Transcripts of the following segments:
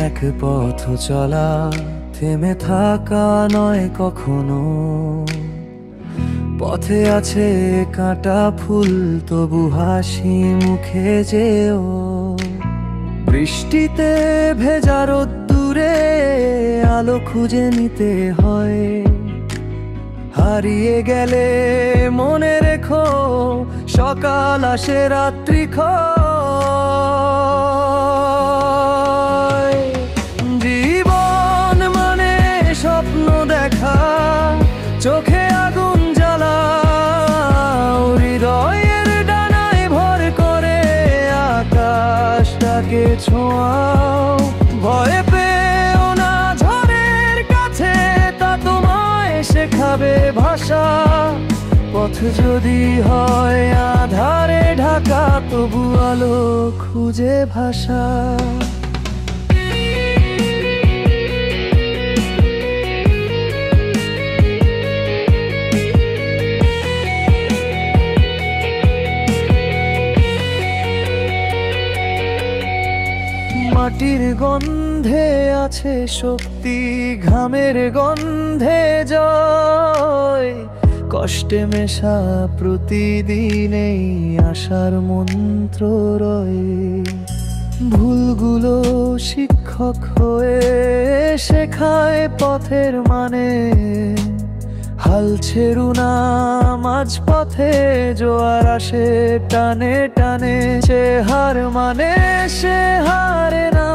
এক পথ চলা, থেমে থাকা নয় কখনো। পথে আছে কাঁটা ফুল, তবু হাসি মুখে যেও। বৃষ্টিতে ভেজা রোদ্দুরে আলো খুঁজে নিতে হয়। হারিয়ে গেলে মনে রেখো, সকাল আসে রাত্রি ক্ষয়। জীবন মানে স্বপ্ন দেখা, চোখে আগুন জ্বালাও, হৃদয়ের ডানায় ভর করে আকাশটাকে ছোঁয়াও। ভয় পেও না ঝড়ের কাছে, তা তোমায় শেখাবে ভাষা। পথ যদি হয় আধারে ঢাকা, তবু আলো খুঁজে ভাষা। মাটির গন্ধে আছে শক্তি, ঘামের গন্ধে জয়। কষ্টে মেশা প্রতিদিনেই আশার মন্ত্র রয়। ভুলগুলো শিক্ষক হয়ে শেখায় পথের মানে। হাল ছেড়ু না মাঝ পথে, জোয়ার আসে টানে টানে। সে হার মানে সে হারে না,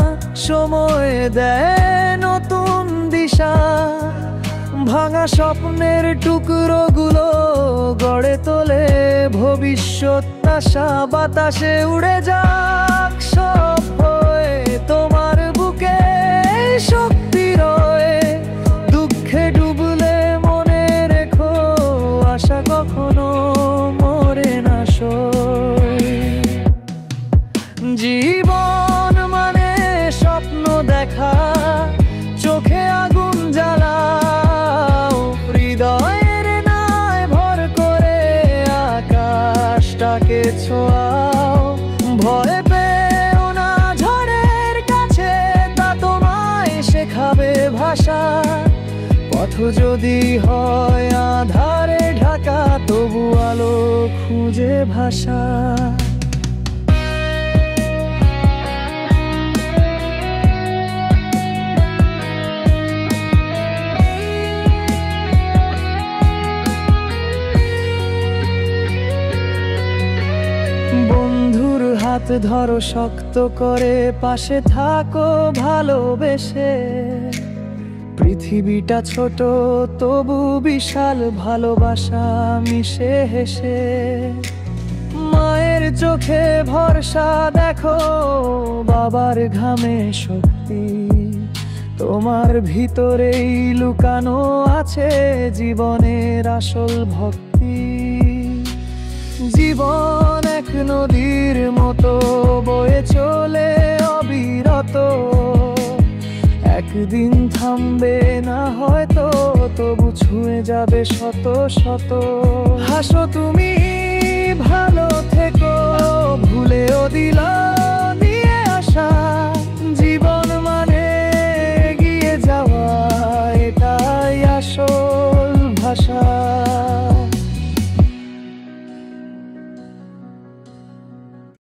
সময় দেয় নতুন দিশা। ভাঙা স্বপ্নের টুকরোগুলো গড়ে তোলে ভবিষ্যৎ আশা। বাতাসে উড়ে যাক সব হয়ে, তোমার বুকে শক্তি রয়ে। দুঃখে ডুবলে মনে রেখো, আশা কখনো মরে না সয়। জীবন মানে স্বপ্ন দেখা, চোখে আগুন জ্বালাও, হৃদয়ের নাই ভর করে আকাশটাকে ছোঁয়াও। ভয় পেও না ঝড়ের কাছে, তা তোমায় শেখাবে ভাষা। পথ যদি হয় আধারে ঢাকা, তবু আলো খুঁজে ভাষা। বন্ধুর হাত ধরো শক্ত করে, পাশে থাকো ভালোবেসে। পৃথিবীটা ছোট তবু বিশাল, ভালোবাসা মিশে হেসে। মায়ের চোখে ভরসা দেখো, বাবার ঘামে শক্তি। তোমার ভিতরেই লুকানো আছে জীবনের আসল ভক্তি। জীবন এক নদীর মতো বয়ে চলে অবিরত। একদিন থামবে না হয়তো, তবু ছুঁয়ে যাবে শত শত। হাসো তুমি, ভালো থেকো, ভুলেও দিল দিয়ে আসা। জীবন মানে এগিয়ে যাওয়া, এটাই আসল ভাষা।